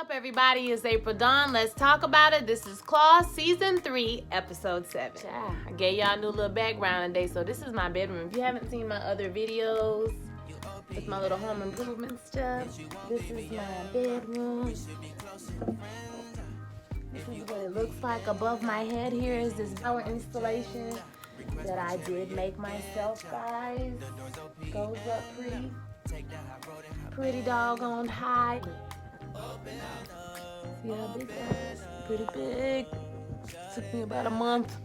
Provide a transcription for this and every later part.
up, everybody? It's April Dawn. Let's talk about it. This is Claws Season 3, Episode 7. I gave y'all a new little background today, so this is my bedroom. If you haven't seen my other videos with my little home improvement stuff, this is my bedroom. This is what it looks like above my head. Here is this power installation that I did make myself, guys. Goes up pretty doggone high. See how big that is? Pretty big. Took me about a month.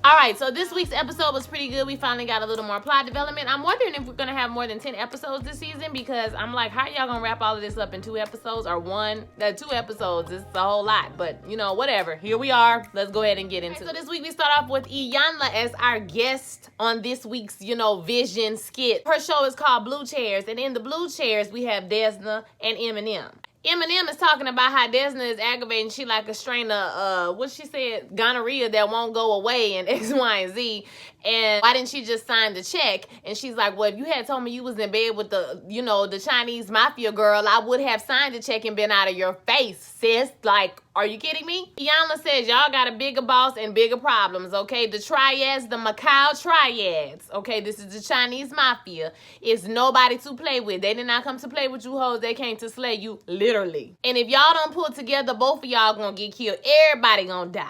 Alright, so this week's episode was pretty good. We finally got a little more plot development. I'm wondering if we're going to have more than 10 episodes this season, because I'm like, how y'all going to wrap all of this up in 2 episodes or 2 episodes? It's a whole lot, but you know, whatever. Here we are. Let's go ahead and get into it. So this week we start off with Iyanla as our guest on this week's, Vision skit. Her show is called Blue Chairs, and in the Blue Chairs we have Desna and Eminem. Eminem is talking about how Desna is aggravating. She like a strain of, what she said, gonorrhea that won't go away and X, Y, and Z. And why didn't she just sign the check? And she's like, well, if you had told me you was in bed with the, the Chinese mafia girl, I would have signed the check and been out of your face, sis. Like, are you kidding me? Iyanla says y'all got a bigger boss and bigger problems, okay? The triads, the Macau triads, okay? This is the Chinese mafia. It's nobody to play with. They did not come to play with you hoes. They came to slay you, literally. And if y'all don't pull together, both of y'all gonna get killed. Everybody gonna die.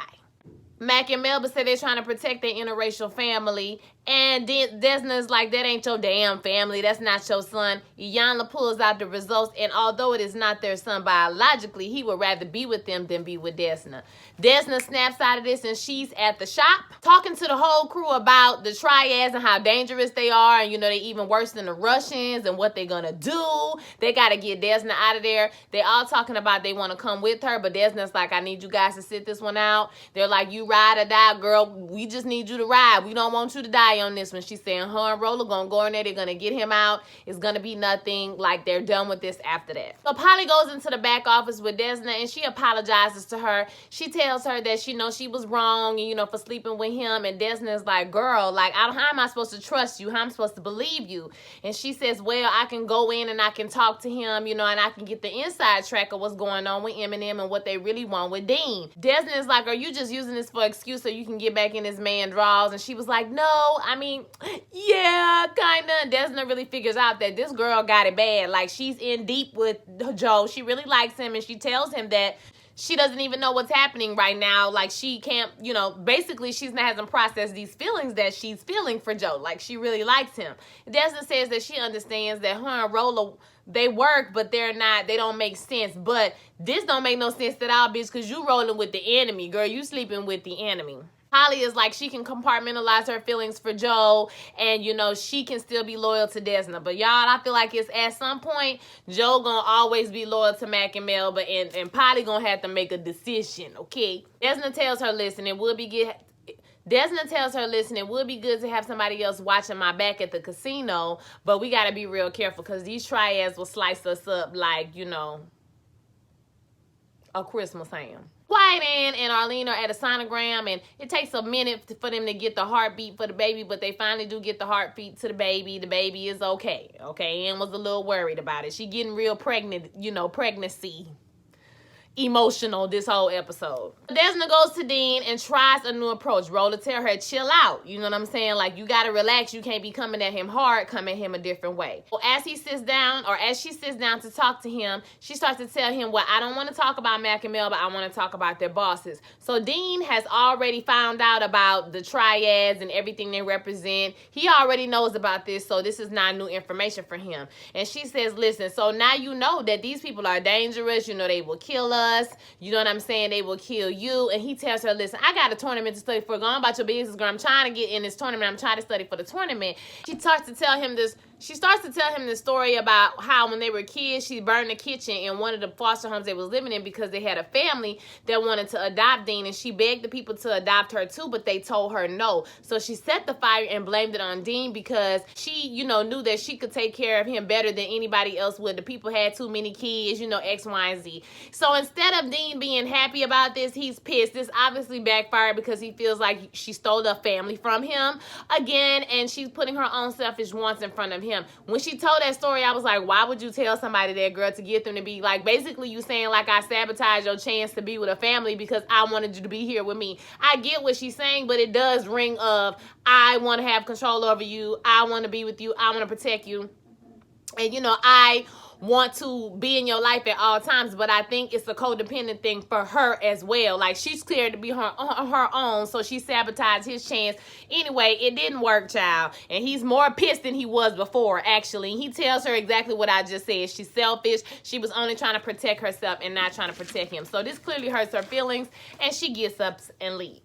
Mac and Melba said they're trying to protect their interracial family. And Desna's like, that ain't your damn family. That's not your son. Iyanla pulls out the results. And although it is not their son biologically, he would rather be with them than be with Desna. Desna snaps out of this and she's at the shop talking to the whole crew about the triads and how dangerous they are. And, they even worse than the Russians and what they're going to do. They got to get Desna out of there. They all talking about they want to come with her. But Desna's like, I need you guys to sit this one out. They're like, you ride or die, girl. We just need you to ride. We don't want you to die on this one. She's saying her and Roller gonna go in there. They're gonna get him out. It's gonna be nothing. Like, they're done with this after that. So Polly goes into the back office with Desna and she apologizes to her. She tells her that she knows she was wrong and, for sleeping with him. And Desna is like, girl, like, how am I supposed to trust you? How am I supposed to believe you? And she says, well, I can go in and I can talk to him, and I can get the inside track of what's going on with Eminem and what they really want with Dean. Desna is like, are you just using this for excuse so you can get back in this man draws? And she was like, no, I mean, yeah, kinda. Desna really figures out that this girl got it bad. Like, she's in deep with Joe. She really likes him, and she tells him that she doesn't even know what's happening right now. Like, she can't, basically she hasn't processed these feelings that she's feeling for Joe. Like, she really likes him. Desna says that she understands that her and Roller, they work, but they don't make sense. But this don't make no sense at all, bitch, because you rolling with the enemy, girl. You sleeping with the enemy. Holly is like, she can compartmentalize her feelings for Joe, and she can still be loyal to Desna. But y'all, I feel like it's at some point Joe gonna always be loyal to Mac and Melba, and Polly gonna have to make a decision, okay? Desna tells her, listen, it would be good to have somebody else watching my back at the casino, but we gotta be real careful because these triads will slice us up like, a Christmas ham. Quiet Ann and Arlene are at a sonogram, and it takes a minute for them to get the heartbeat for the baby, but they finally do get the heartbeat to the baby. The baby is okay. Okay, Ann was a little worried about it. She getting real pregnant, pregnancy emotional this whole episode. Desna goes to Dean and tries a new approach. Roller tell her, chill out. You know what I'm saying? Like, you gotta relax. You can't be coming at him hard. Come at him a different way. Well, as she sits down to talk to him, she starts to tell him, well, I don't want to talk about Mac and Mel, but I want to talk about their bosses. So Dean has already found out about the triads and everything they represent. He already knows about this, so this is not new information for him. And she says, listen, so now you know that these people are dangerous. They will kill us. You know what I'm saying? They will kill you. And he tells her, listen, I got a tournament to study for. Go on about your business, girl. I'm trying to get in this tournament. I'm trying to study for the tournament. She starts to tell him this story about how when they were kids, she burned the kitchen in one of the foster homes they was living in because they had a family that wanted to adopt Dean, and she begged the people to adopt her too, but they told her no. So she set the fire and blamed it on Dean because she, knew that she could take care of him better than anybody else would. The people had too many kids, X, Y, and Z. So instead of Dean being happy about this, he's pissed. This obviously backfired because he feels like she stole the family from him again, and she's putting her own selfish wants in front of him. him. When she told that story, I was like, why would you tell somebody that, girl, to get them to be like, basically you saying like I sabotage your chance to be with a family because I wanted you to be here with me. I get what she's saying, but it does ring of, I want to have control over you. I want to be with you. I want to protect you. And, you know, I want to be in your life at all times, but I think it's a codependent thing for her as well. Like, she's scared to be her own, so she sabotaged his chance. Anyway, it didn't work, child. And he's more pissed than he was before, actually. He tells her exactly what I just said. She's selfish. She was only trying to protect herself and not trying to protect him. So this clearly hurts her feelings, and she gets up and leaves.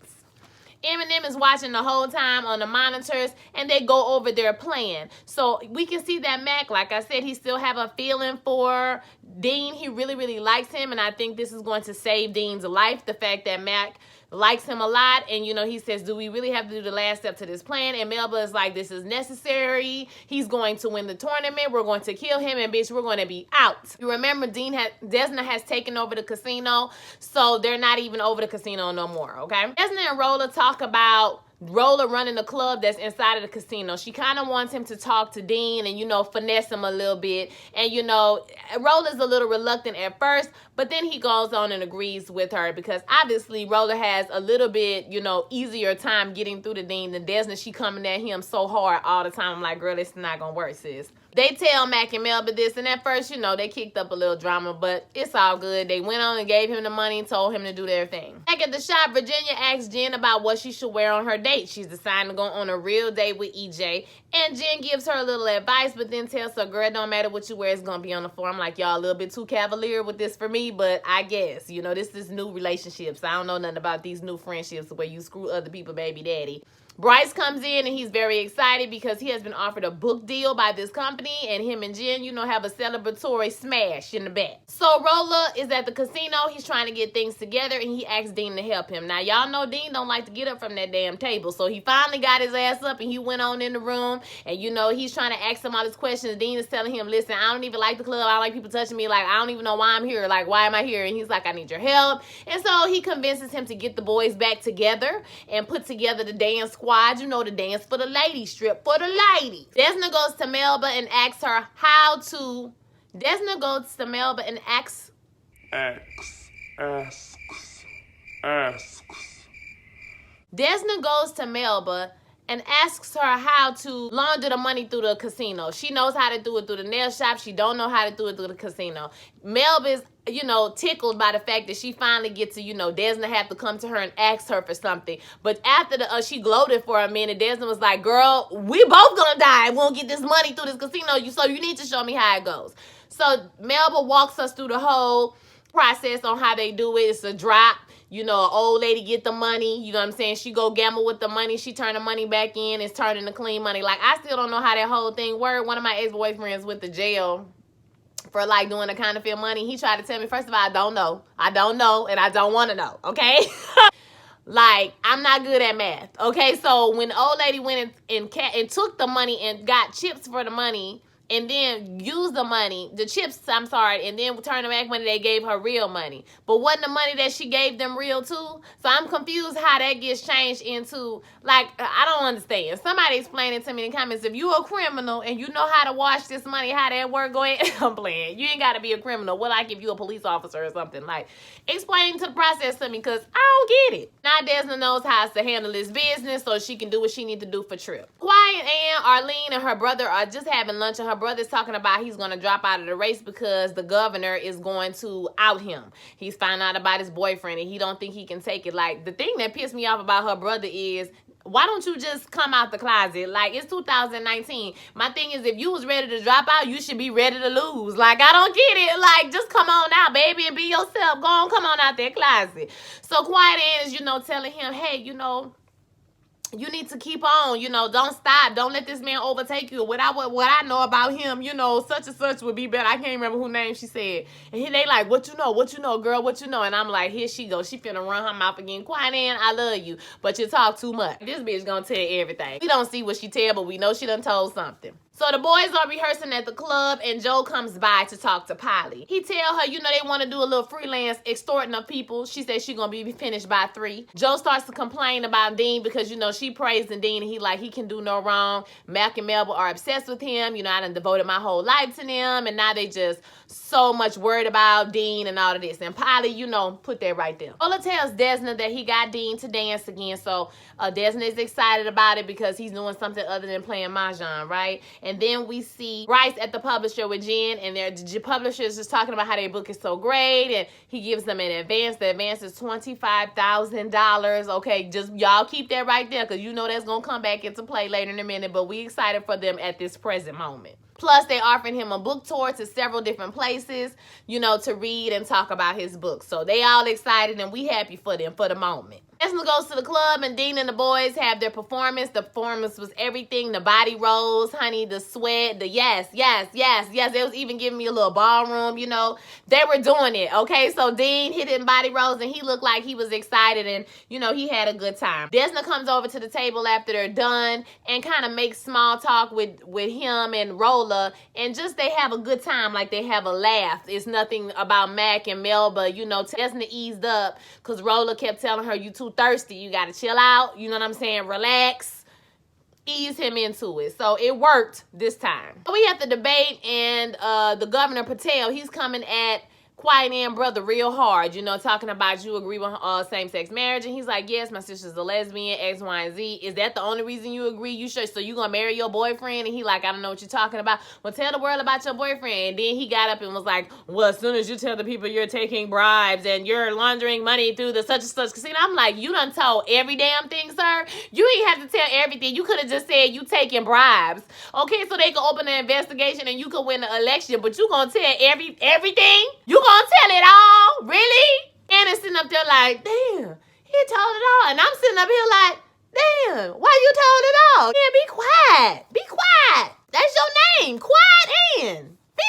Eminem is watching the whole time on the monitors, and they go over their plan. So we can see that Mac, like I said, he still have a feeling for Dean. He really, really likes him, and I think this is going to save Dean's life, the fact that Mac likes him a lot. And, you know, he says, do we really have to do the last step to this plan? And Melba is like, this is necessary. He's going to win the tournament. We're going to kill him, and bitch, we're going to be out. You remember Desna has taken over the casino, so they're not even over the casino no more, okay? Desna and Rolla talk about Rolla running the club that's inside of the casino. She kind of wants him to talk to Dean and, you know, finesse him a little bit. And, you know, Rolla's a little reluctant at first, but then he goes on and agrees with her because obviously Rolla has a little bit, you know, easier time getting through to Dean than Desna. She coming at him so hard all the time. I'm like, girl, this is not gonna work, sis. They tell Mac and Melba this, and at first, you know, they kicked up a little drama, but it's all good. They went on and gave him the money and told him to do their thing. Back at the shop, Virginia asks Jen about what she should wear on her date. She's deciding to go on a real date with EJ, and Jen gives her a little advice, but then tells her, girl, it don't matter what you wear, it's gonna be on the floor. I'm like, y'all a little bit too cavalier with this for me, but I guess, you know, this is new relationships. I don't know nothing about these new friendships where you screw other people, baby daddy. Bryce comes in and he's very excited because he has been offered a book deal by this company, and him and Jen, you know, have a celebratory smash in the back. So Rolla is at the casino. He's trying to get things together, and he asks Dean to help him. Now, y'all know Dean don't like to get up from that damn table, so he finally got his ass up and he went on in the room, and, you know, he's trying to ask him all these questions. Dean is telling him, listen, I don't even like the club. I don't like people touching me. Like, I don't even know why I'm here. Like, why am I here? And he's like, I need your help. And so he convinces him to get the boys back together and put together the dance squad, you know, the dance for the ladies, strip for the ladies. Desna goes to Melba and asks her how to. Desna goes to Melba and asks. Desna goes to Melba and asks her how to launder the money through the casino. She knows how to do it through the nail shop. She don't know how to do it through the casino. Melba is, you know, tickled by the fact that she finally gets to, you know, Desna have to come to her and ask her for something. But after she gloated for a minute, Desna was like, girl, we both gonna die. We won't get this money through this casino, so you need to show me how it goes. So Melba walks us through the whole process on how they do it. It's a drop. You know, an old lady get the money, you know what I'm saying? She go gamble with the money. She turn the money back in. It's turning to clean money. Like, I still don't know how that whole thing worked. One of my ex-boyfriends went to jail for, like, doing the counterfeit money. He tried to tell me, first of all, I don't know. I don't know, and I don't want to know, okay? Like, I'm not good at math, okay? So when the old lady went and took the money and got chips for the money, and then used the money, the chips, I'm sorry, and then turned back when they gave her real money. But wasn't the money that she gave them real too? So I'm confused how that gets changed into, like, I don't understand. Somebody explain it to me in the comments. If you a criminal and you know how to wash this money, how that work, go ahead. I'm playing. You ain't got to be a criminal. What, like, if you a police officer or something? Like, explain to the process to me, because I don't get it. Now Desna knows how to handle this business so she can do what she need to do for Trip. Quiet Ann, Arlene, and her brother are just having lunch, and her brother's talking about he's going to drop out of the race because the governor is going to out him. He's found out about his boyfriend, and he don't think he can take it. Like, the thing that pissed me off about her brother is, why don't you just come out the closet? Like, it's 2019. My thing is, if you was ready to drop out, you should be ready to lose. Like, I don't get it. Like, just come on out, baby, and be yourself. Go on, come on out that closet. So Quiet Ann is, you know, telling him, hey, you know, you need to keep on, you know, don't stop. Don't let this man overtake you. What I know about him, you know, such and such would be better. I can't remember who name she said. And they like, what you know, girl, what you know? And I'm like, here she goes. She finna run her mouth again. Quiet Ann, I love you, but you talk too much. This bitch gonna tell everything. We don't see what she tell, but we know she done told something. So the boys are rehearsing at the club, and Joe comes by to talk to Polly. He tell her, they want to do a little freelance extorting of people. She says she's going to be finished by 3. Joe starts to complain about Dean because, she praising Dean, and he can do no wrong. Mac and Melba are obsessed with him. I done devoted my whole life to them, and now they just so much worried about Dean and all of this. And Polly, put that right there. Ola tells Desna that he got Dean to dance again, so Desna is excited about it because he's doing something other than playing mahjong, right? And then we see Bryce at the publisher with Jen, and the publisher is just talking about how their book is so great, and he gives them an advance. The advance is $25,000. Okay, just y'all keep that right there because that's going to come back into play later in a minute, but we excited for them at this present moment. Plus, they offering him a book tour to several different places, to read and talk about his book. So they all excited, and we happy for them for the moment. Desna goes to the club, and Dean and the boys have their performance. The performance was everything. The body rolls, honey, the sweat, the yes. They was even giving me a little ballroom, They were doing it, okay? So Dean hit in body rolls, and he looked like he was excited, and, he had a good time. Desna comes over to the table after they're done and kind of makes small talk with him and Rolla, and just they have a good time, like they have a laugh. It's nothing about Mac and Melba, Desna eased up because Rolla kept telling her, you too thirsty, you gotta chill out, you know what I'm saying, relax, ease him into it. So it worked this time. We have the debate, and the Governor Patel, he's coming at Quiet Ann brother real hard, talking about you agree with same-sex marriage, and he's like, yes, my sister's a lesbian, X, Y, and Z. Is that the only reason you agree? You sure? So you gonna marry your boyfriend? And he like, I don't know what you're talking about. Well, tell the world about your boyfriend. And then he got up and was like, well, as soon as you tell the people you're taking bribes and you're laundering money through the such and such casino, I'm like, you done told every damn thing, sir. You ain't have to tell everything. You could have just said you taking bribes, okay? So they could open an investigation and you could win the election. But you gonna tell everything? You gonna tell it all? Really? And it's sitting up there like, damn, he told it all. And I'm sitting up here like, damn, why you told it all? Yeah, be quiet. Be quiet. That's your name. Quiet Ann. Be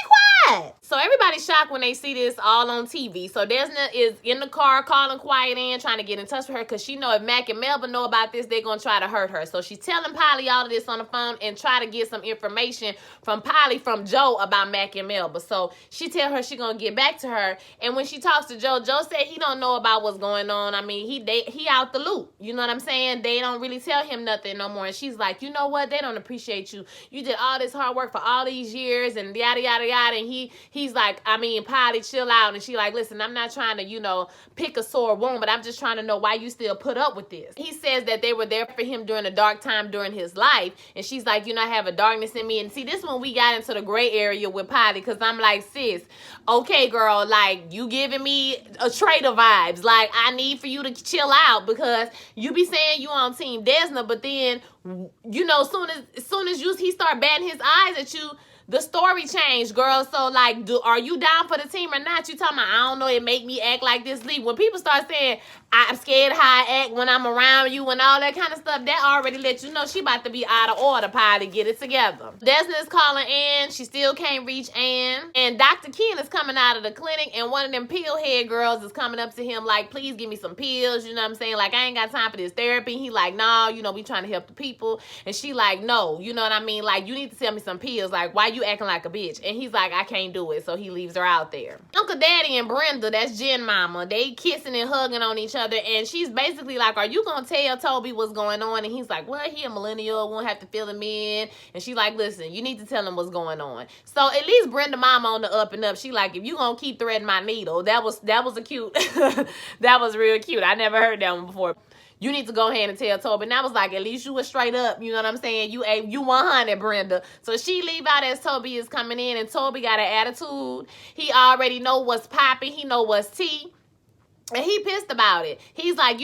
quiet. So everybody's shocked when they see this all on TV. So Desna is in the car calling Quiet Ann, trying to get in touch with her because she know if Mac and Melba know about this, they're going to try to hurt her. So she's telling Polly all of this on the phone and try to get some information from Polly from Joe about Mac and Melba. So she tell her she going to get back to her. And when she talks to Joe, Joe said he don't know about what's going on. I mean, he out the loop. You know what I'm saying? They don't really tell him nothing no more. And she's like, you know what? They don't appreciate you. You did all this hard work for all these years and yada, yada, yada. And he's like, I mean, Polly, chill out. And she like, listen, I'm not trying to, pick a sore wound, but I'm just trying to know why you still put up with this. He says that they were there for him during a dark time during his life. And she's like, I have a darkness in me. And see, this one we got into the gray area with Polly because I'm like, sis, okay, girl, like, you giving me a traitor vibes. Like, I need for you to chill out because you be saying you on Team Desna, but then, as soon as he start batting his eyes at you, the story changed, girl. So, like, are you down for the team or not? You talking about, I don't know, it make me act like this. Leave. When people start saying, I'm scared how I act when I'm around you and all that kind of stuff, that already let you know she about to be out of order, Polly. Get it together. Desna is calling Ann. She still can't reach Ann. And Dr. Ken is coming out of the clinic, and one of them pill head girls is coming up to him like, please give me some pills. You know what I'm saying? Like, I ain't got time for this therapy. He like, no, we trying to help the people. And she like, no, you know what I mean? Like, you need to tell me some pills. Like, why you acting like a bitch? And he's like, I can't do it. So he leaves her out there. Uncle Daddy and Brenda, that's Jen mama, they kissing and hugging on each other, and she's basically like, are you gonna tell Toby what's going on? And he's like, well, he a millennial, won't have to fill him in. And she like, listen, you need to tell him what's going on. So at least Brenda mama on the up and up. She like, if you gonna keep threading my needle, that was a cute that was real cute. I never heard that one before. You need to go ahead and tell Toby. And I was like, at least you were straight up. You know what I'm saying? You 100, Brenda. So she leave out as Toby is coming in, and Toby got an attitude. He already know what's popping. He know what's tea. And he pissed about it. He's like,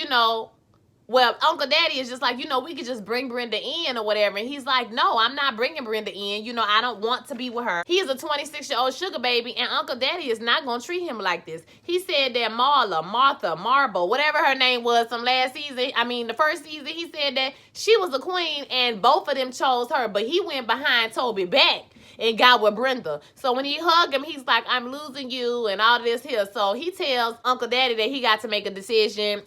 well, Uncle Daddy is just like, we could just bring Brenda in or whatever. And he's like, no, I'm not bringing Brenda in. I don't want to be with her. He is a 26-year-old sugar baby, and Uncle Daddy is not going to treat him like this. He said that Martha, Marble, whatever her name was from last season, the first season, he said that she was a queen, and both of them chose her. But he went behind Toby back and got with Brenda. So when he hugged him, he's like, I'm losing you and all this here. So he tells Uncle Daddy that he got to make a decision.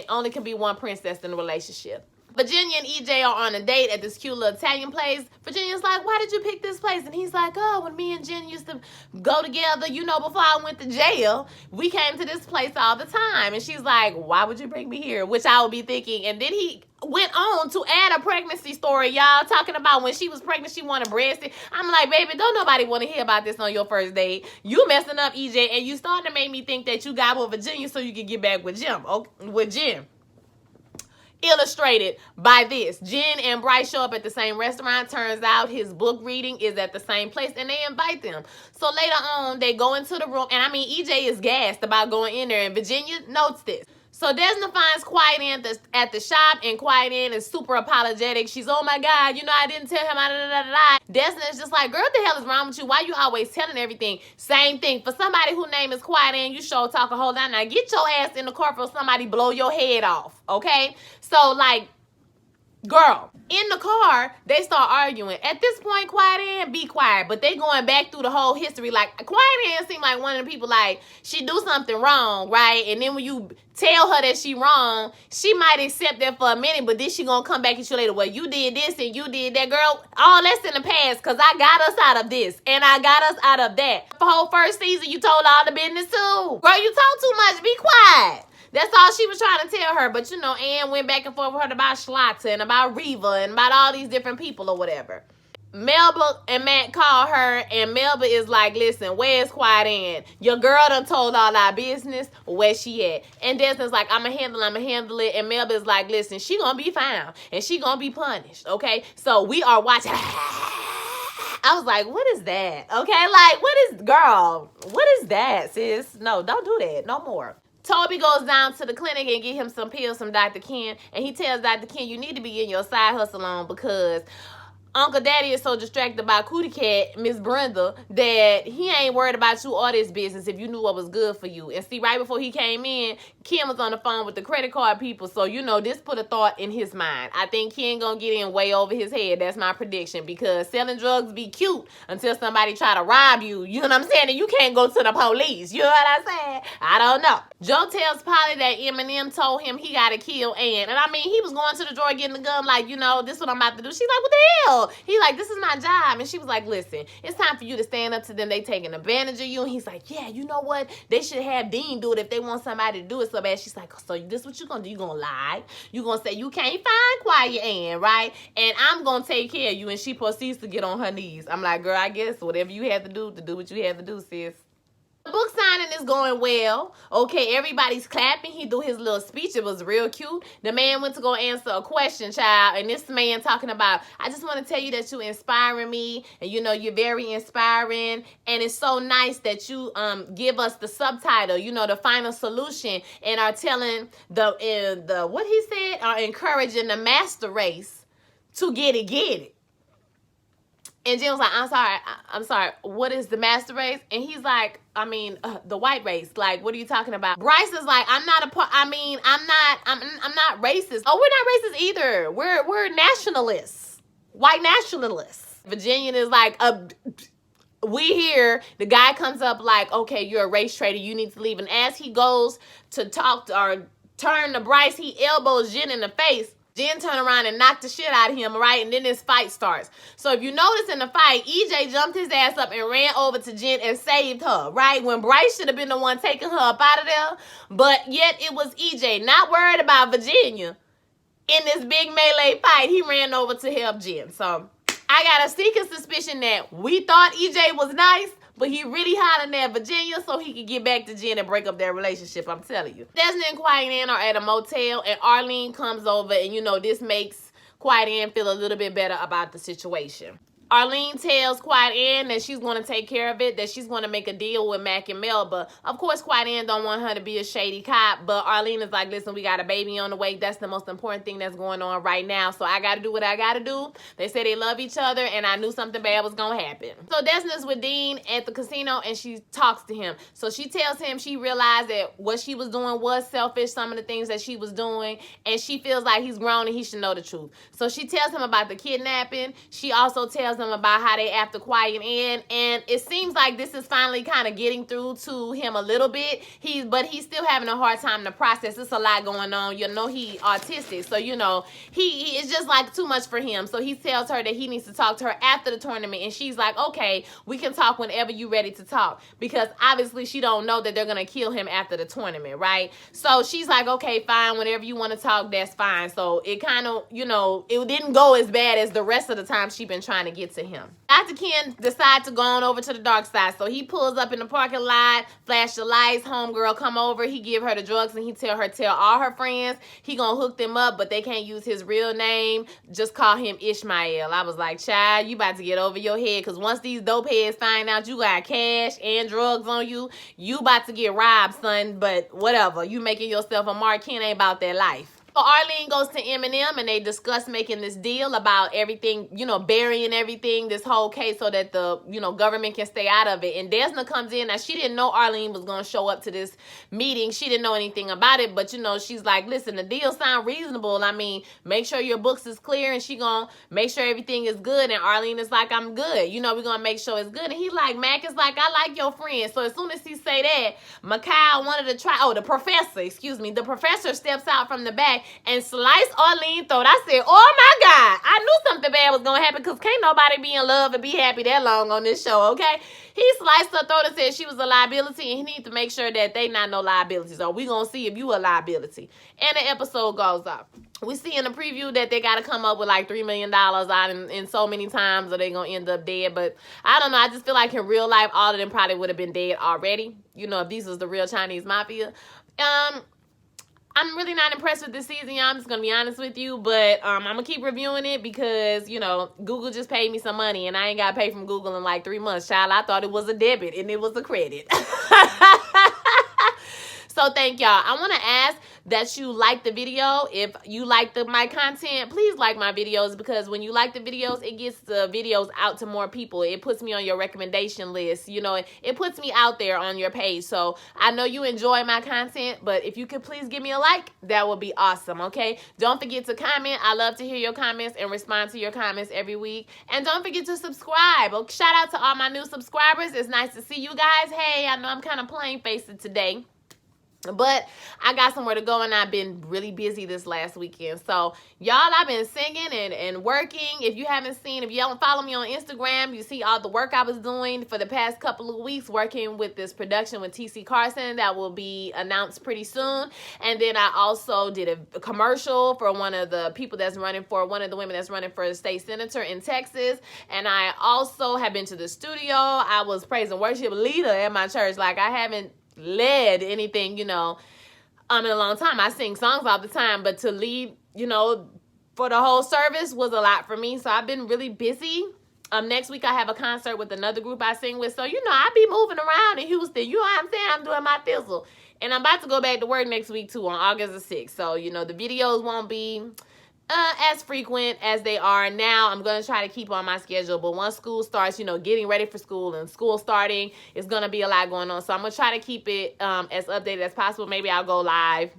Only can be one princess in the relationship. Virginia and EJ are on a date at this cute little Italian place. Virginia's like, why did you pick this place? And he's like, oh, when me and Jen used to go together, you know, before I went to jail, we came to this place all the time. And she's like, why would you bring me here? Which I would be thinking. And then he went on to add a pregnancy story, y'all, talking about when she was pregnant, she wanted breast. I'm like, baby, don't nobody want to hear about this on your first date. You messing up, EJ, and you starting to make me think that you got with Virginia so you could get back with Jim, with Jen. Illustrated by this. Jen and Bryce show up at the same restaurant. Turns out his book reading is at the same place, and they invite them. So later on, they go into the room, and I mean, EJ is gassed about going in there, and Virginia notes this. So Desna finds Quiet Ann at the shop, and Quiet Ann is super apologetic. She's, oh my God, you know, I didn't tell him. Desna is just like, girl, what the hell is wrong with you? Why you always telling everything? Same thing. For somebody whose name is Quiet Ann, you sure talk a whole lot. Now get your ass in the car for somebody blow your head off, okay? So, like, girl, in the car, they start arguing. At this point, Quiet Ann, be quiet. But they going back through the whole history. Like, Quiet Ann seemed like one of the people, like, she do something wrong, right? And then when you tell her that she wrong, she might accept that for a minute, but then she gonna come back at you later. Well, you did this and you did that, girl. All that's in the past, because I got us out of this and I got us out of that. The whole first season, you told all the business too. Girl, you talk too much. Be quiet. That's all she was trying to tell her. But, you know, Ann went back and forth with her about Schlotta and about Reva and about all these different people or whatever. Melba and Matt call her, and Melba is like, listen, where's Quiet Ann? Your girl done told all our business. Where she at? And Desna's like, I'ma handle it. And Melba is like, listen, she gonna be found, and she gonna be punished, okay? So we are watching. I was like, what is that? Okay, like, what is that, sis? No, don't do that no more. Toby goes down to the clinic and get him some pills from Dr. Ken, and he tells Dr. Ken, you need to be getting your side hustle on because Uncle Daddy is so distracted by Cootie Cat, Miss Brenda, that he ain't worried about you or this business if you knew what was good for you. And see, right before he came in, Ken was on the phone with the credit card people. So, you know, this put a thought in his mind. I think Ken gonna get in way over his head. That's my prediction. Because selling drugs be cute until somebody try to rob you. You know what I'm saying? And you can't go to the police. You know what I'm saying? I don't know. Joe tells Polly that Eminem told him he gotta kill Ann. And I mean, he was going to the drawer getting the gun like, you know, this is what I'm about to do. She's like, what the hell? He like, this is my job. And she was like, listen, it's time for you to stand up to them. They taking advantage of you. And he's like, yeah, you know what? They should have Dean do it if they want somebody to do it so bad. She's like, so this is what you gonna do? You gonna lie? You gonna say you can't find Quiet Ann, right? And I'm gonna take care of you. And she proceeds to get on her knees. I'm like, girl, I guess whatever you have to do what you have to do, sis. The book signing is going well. Okay, everybody's clapping. He do his little speech. It was real cute. The man went to go answer a question, child. And this man talking about, I just want to tell you that you're inspiring me. And, you know, you're very inspiring. And it's so nice that you give us the subtitle, you know, the final solution. And are telling the what he said, are encouraging the master race to get it. And Jim was like, I'm sorry, what is the master race? And he's like, I mean, the white race. Like, what are you talking about? Bryce is like, I'm not racist. Oh, we're not racist either. We're nationalists. White nationalists. Virginian is like, we here. The guy comes up like, okay, you're a race traitor. You need to leave. And as he goes to talk or turn to Bryce, he elbows Jen in the face. Jen turned around and knocked the shit out of him, right? And then this fight starts. So if you notice in the fight, EJ jumped his ass up and ran over to Jen and saved her, right? When Bryce should have been the one taking her up out of there. But yet it was EJ, not worried about Virginia. In this big melee fight, he ran over to help Jen. So I got a sneaking suspicion that we thought EJ was nice, but he really hollering at Virginia so he could get back to Jen and break up their relationship, I'm telling you. Desna and Quiet Ann are at a motel, and Arlene comes over, and, you know, this makes Quiet Ann feel a little bit better about the situation. Arlene tells Quiet Ann that she's going to take care of it, that she's going to make a deal with Mac and Melba. Of course, Quiet Ann don't want her to be a shady cop, but Arlene is like, listen, we got a baby on the way. That's the most important thing that's going on right now, so I got to do what I got to do. They say they love each other, and I knew something bad was going to happen. So Desna's with Dean at the casino, and she talks to him. So she tells him she realized that what she was doing was selfish, some of the things that she was doing, and she feels like he's grown and he should know the truth. So she tells him about the kidnapping. She also tells tells them about how they after quiet in, and it seems like this is finally kind of getting through to him a little bit. But he's still having a hard time to process. It's a lot going on. You know, he autistic, so you know he it's just like too much for him. So he tells her that he needs to talk to her after the tournament, and she's like, okay, we can talk whenever you're ready to talk, because obviously she don't know that they're gonna kill him after the tournament, right? So she's like, okay, fine, whenever you want to talk, that's fine. So it kind of, you know, it didn't go as bad as the rest of the time she been trying to get to him. Dr. Ken decides to go on over to the dark side. So he pulls up in the parking lot, flash the lights, homegirl come over, he give her the drugs, and he tell all her friends he gonna hook them up, but they can't use his real name, just call him Ishmael. I was like, child, you about to get over your head, because once these dope heads find out you got cash and drugs on you, you about to get robbed, son. But whatever, you making yourself a mark. Ken ain't about that life. So Arlene goes to Eminem, and they discuss making this deal about everything, you know, burying everything, this whole case, so that the, you know, government can stay out of it. And Desna comes in. Now, she didn't know Arlene was going to show up to this meeting. She didn't know anything about it, but, you know, she's like, listen, the deal sound reasonable. I mean, make sure your books is clear, and she going to make sure everything is good. And Arlene is like, I'm good. You know, we're going to make sure it's good. And he like, Mac is like, I like your friend. So as soon as he say that, Mikhail wanted to try, the professor steps out from the back and slice Arlene's throat. I said, oh my God, I knew something bad was going to happen, because can't nobody be in love and be happy that long on this show, okay? He sliced her throat and said she was a liability, and he needs to make sure that they not no liabilities. So we going to see if you a liability. And the episode goes off. We see in the preview that they got to come up with like $3 million out in so many times, or they going to end up dead. But I don't know. I just feel like in real life, all of them probably would have been dead already. You know, if these was the real Chinese mafia. I'm really not impressed with this season, y'all. I'm just going to be honest with you. But I'm going to keep reviewing it because, you know, Google just paid me some money, and I ain't got to pay from Google in like 3 months. Child, I thought it was a debit, and it was a credit. So thank y'all. I want to ask that you like the video. If you like my content, please like my videos, because when you like the videos, it gets the videos out to more people. It puts me on your recommendation list. You know, it puts me out there on your page. So I know you enjoy my content, but if you could please give me a like, that would be awesome, okay? Don't forget to comment. I love to hear your comments and respond to your comments every week. And don't forget to subscribe. Shout out to all my new subscribers. It's nice to see you guys. Hey, I know I'm kind of plain-faced today, but I got somewhere to go, and I've been really busy this last weekend. So, y'all, I've been singing and working. If you don't follow me on Instagram, you see all the work I was doing for the past couple of weeks, working with this production with TC Carson that will be announced pretty soon. And then I also did a commercial for one of the women that's running for the state senator in Texas. And I also have been to the studio. I was praise and worship leader at my church. Like, I haven't led anything, you know, in a long time. I sing songs all the time, but to lead, you know, for the whole service was a lot for me. So I've been really busy. Next week I have a concert with another group I sing with. So, you know, I be moving around in Houston. You know what I'm saying? I'm doing my thizzle. And I'm about to go back to work next week too, on August the 6th. So, you know, the videos won't be as frequent as they are now. I'm going to try to keep on my schedule, but once school starts, you know, getting ready for school and school starting, it's going to be a lot going on. So I'm going to try to keep it as updated as possible. Maybe I'll go live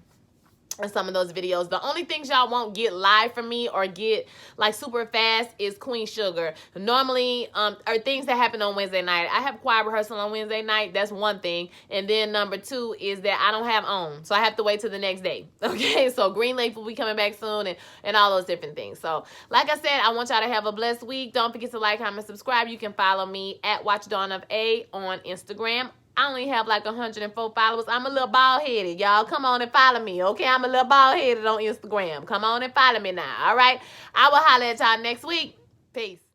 in some of those videos. The only things y'all won't get live from me or get like super fast is Queen Sugar. Normally, or things that happen on Wednesday night. I have choir rehearsal on Wednesday night. That's one thing. And then number 2 is that I don't have OWN. So I have to wait till the next day. Okay, so Green Lake will be coming back soon, and all those different things. So like I said, I want y'all to have a blessed week. Don't forget to like, comment, subscribe. You can follow me at WatchDawnOfA on Instagram. I only have like 104 followers. I'm a little bald-headed, y'all. Come on and follow me, okay? I'm a little bald-headed on Instagram. Come on and follow me now, all right? I will holler at y'all next week. Peace.